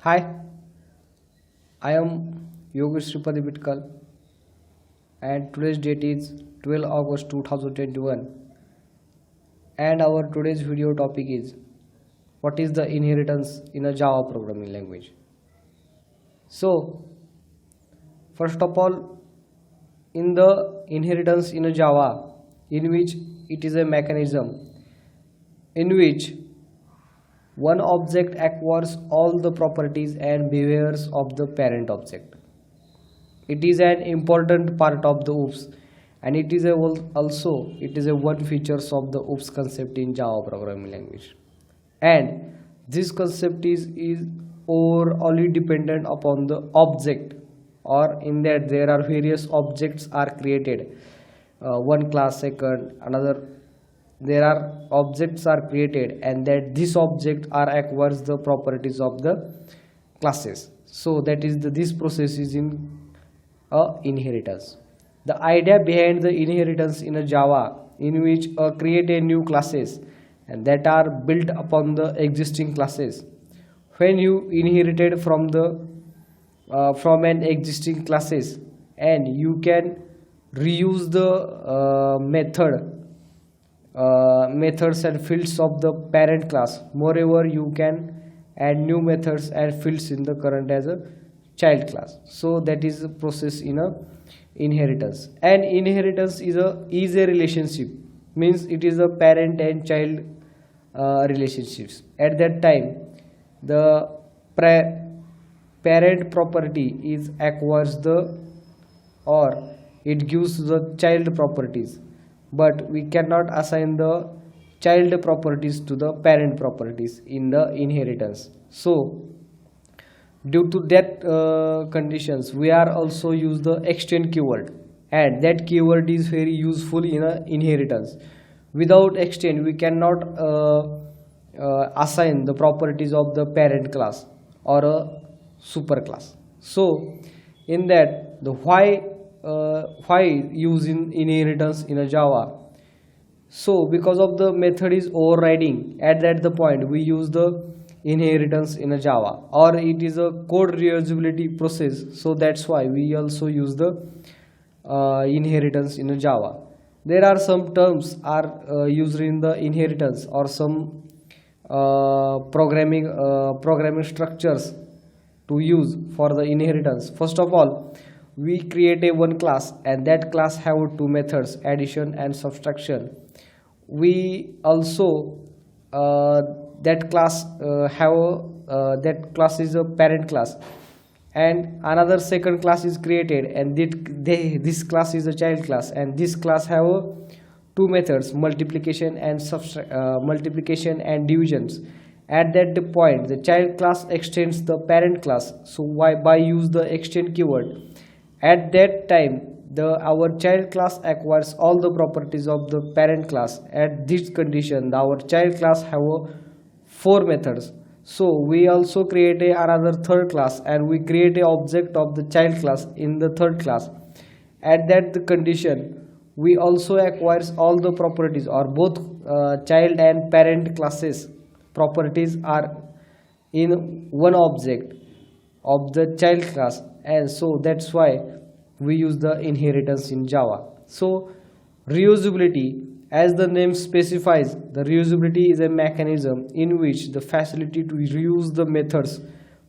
Hi, I am Yogesh Sripadi Bitkal and today's date is 12 August 2021 and our today's video topic is what is the inheritance in a Java programming language. So, first of all, in the inheritance in a Java, in which it is a mechanism in which one object acquires all the properties and behaviors of the parent object. It is an important part of the OOPS and it is a one features of the OOPS concept in Java programming language. And this concept is overall dependent upon the object, or in that there are various objects are created, one class, second, another. There are objects are created and that this object are acquires the properties of the classes. So that is this process is in inheritance. The idea behind the inheritance in a Java in which create a new classes and that are built upon the existing classes. When you inherited from the from an existing classes and you can reuse the methods and fields of the parent class. Moreover, you can add new methods and fields in the current as a child class. So that is the process in a inheritance. And inheritance is a relationship, means it is a parent and child relationships. At that time, the parent property is acquires the, or it gives the child properties, but we cannot assign the child properties to the parent properties in the inheritance. So due to that conditions, we are also use the extend keyword, and that keyword is very useful in a inheritance. Without extend, we cannot assign the properties of the parent class or a superclass. So in that, the why use in inheritance in a Java? So because of the method is overriding, at that the point we use the inheritance in a Java, or it is a code reusability process. So that's why we also use the inheritance in a Java. There are some terms are used in the inheritance, or some programming structures to use for the inheritance. First of all, we create a one class and that class have two methods, addition and subtraction. We also that class that class is a parent class, and another second class is created and this class is a child class, and this class have two methods, multiplication and divisions. At that point, the child class extends the parent class. So why by use the extend keyword? At that time, our child class acquires all the properties of the parent class. At this condition, our child class have four methods. So we also create another third class and we create a object of the child class in the third class. At that the condition, we also acquires all the properties, or both child and parent classes properties are in one object of the child class, and so that's why we use the inheritance in Java. So reusability, as the name specifies, the reusability is a mechanism in which the facility to reuse the methods,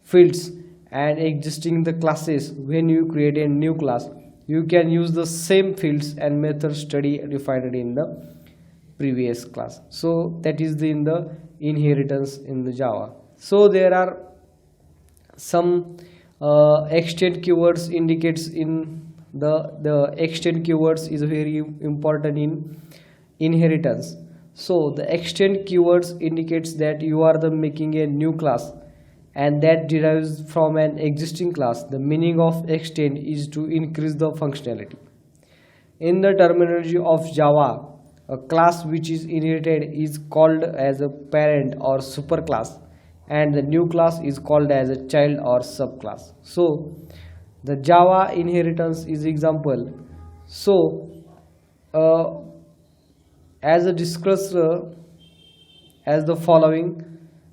fields and existing the classes. When you create a new class, you can use the same fields and methods studied defined in the previous class. So that is in the inheritance in the Java. So there are some extend keywords indicates in the extend keywords is very important in inheritance. So the extend keywords indicates that you are the making a new class and that derives from an existing class. The meaning of extend is to increase the functionality. In the terminology of Java, a class which is inherited is called as a parent or superclass, and the new class is called as a child or subclass. So the Java inheritance is example. So as a discussed as the following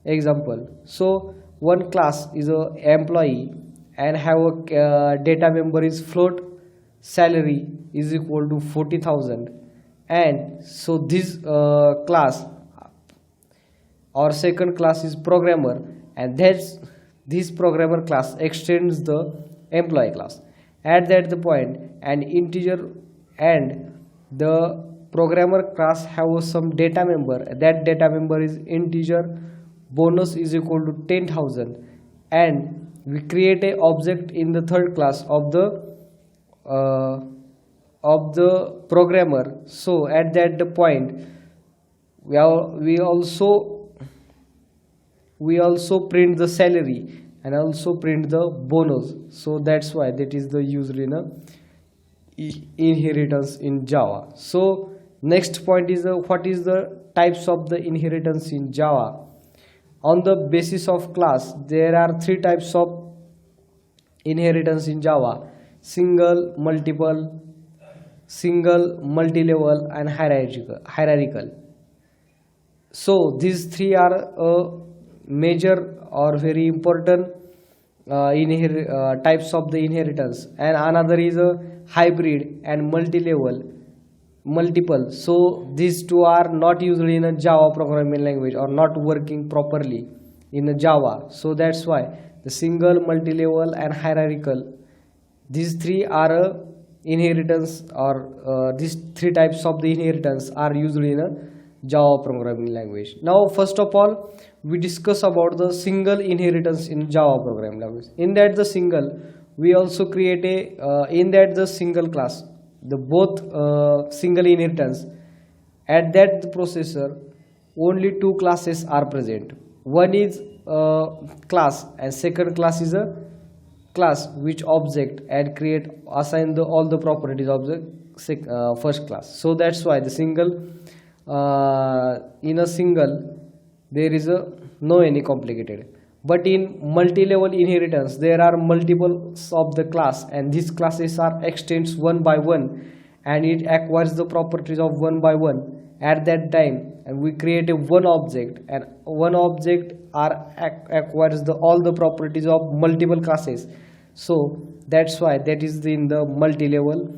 example. So one class is a employee and have a data member is float salary is equal to 40,000, and so this class or second class is programmer, and that's this programmer class extends the employee class. At that the point an integer and the programmer class have some data member, that data member is integer bonus is equal to 10,000, and we create a object in the third class of the programmer. So at that the point we also print the salary and also print the bonus. So that's why that is the used in a inheritance in Java. So next point is what is the types of the inheritance in Java. On the basis of class, there are three types of inheritance in Java: single, multiple, multi-level, and hierarchical. So these three are major or very important types of the inheritance, and another is a hybrid and multiple. So these two are not usually in a Java programming language or not working properly in a Java. So that's why the single, multi-level, and hierarchical, these three are a inheritance, or these three types of the inheritance are usually in a Java programming language. Now first of all we discuss about the single inheritance in Java programming language. In that the single, we also create a in that the single class, the both single inheritance. At that the processor only two classes are present. One is class and second class is a class which object and create assign the all the properties of the first class. So that's why the single in a single there is a no any complicated, but in multi-level inheritance there are multiples of the class, and these classes are extends one by one and it acquires the properties of one by one at that time, and we create a one object, and one object acquires the all the properties of multiple classes. So that's why that is in the multi-level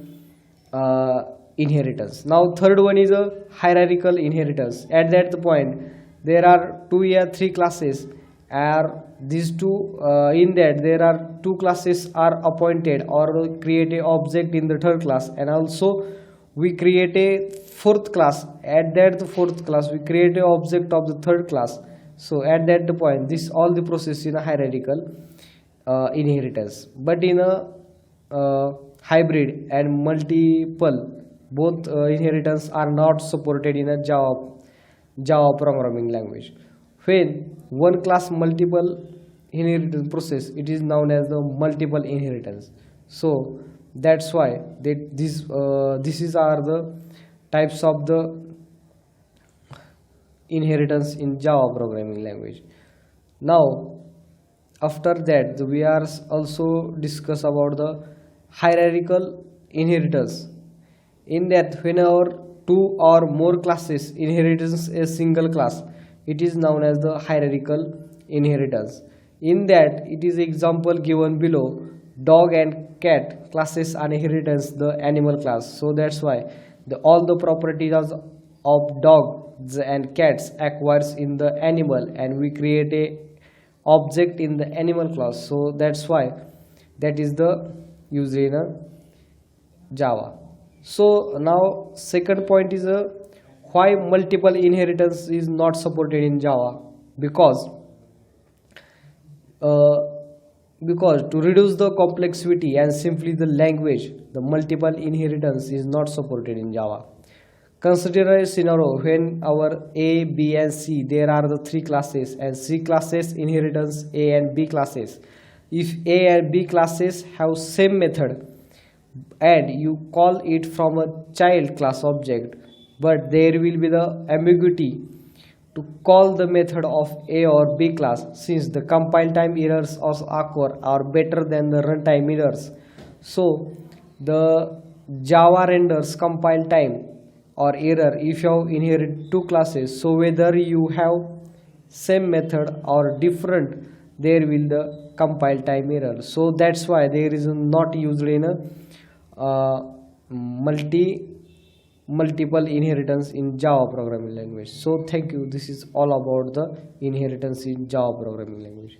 inheritance. Now third one is a hierarchical inheritance. At that point there are two or three classes, are these two in that there are two classes are appointed or create a object in the third class, and also we create a fourth class. At that the fourth class we create a object of the third class. So at that the point this all the process in a hierarchical inheritance. But in a hybrid and multiple, both inheritance are not supported in a Java programming language. When one class multiple inheritance process, it is known as the multiple inheritance. So that's why these are the types of the inheritance in Java programming language. Now after that we are also discuss about the hierarchical inheritance. In that whenever two or more classes inheritance a single class, it is known as the hierarchical inheritance. In that it is example given below: dog and cat classes are inheritance the animal class. So that's why all the properties of dogs and cats acquires in the animal, and we create a object in the animal class. So that's why that is the used in a Java. So now second point is why multiple inheritance is not supported in Java. Because to reduce the complexity and simply the language, the multiple inheritance is not supported in Java. Consider a scenario when our A, B and C, there are the three classes, and C classes inheritance A and B classes. If A and B classes have same method and you call it from a child class object, but there will be the ambiguity to call the method of A or B class, since the compile time errors also occur are better than the runtime errors. So the Java renders compile time or error if you inherit two classes. So whether you have same method or different, there will the compile time error. So that's why there is not used in a multiple inheritance in Java programming language. So thank you. This is all about the inheritance in Java programming language.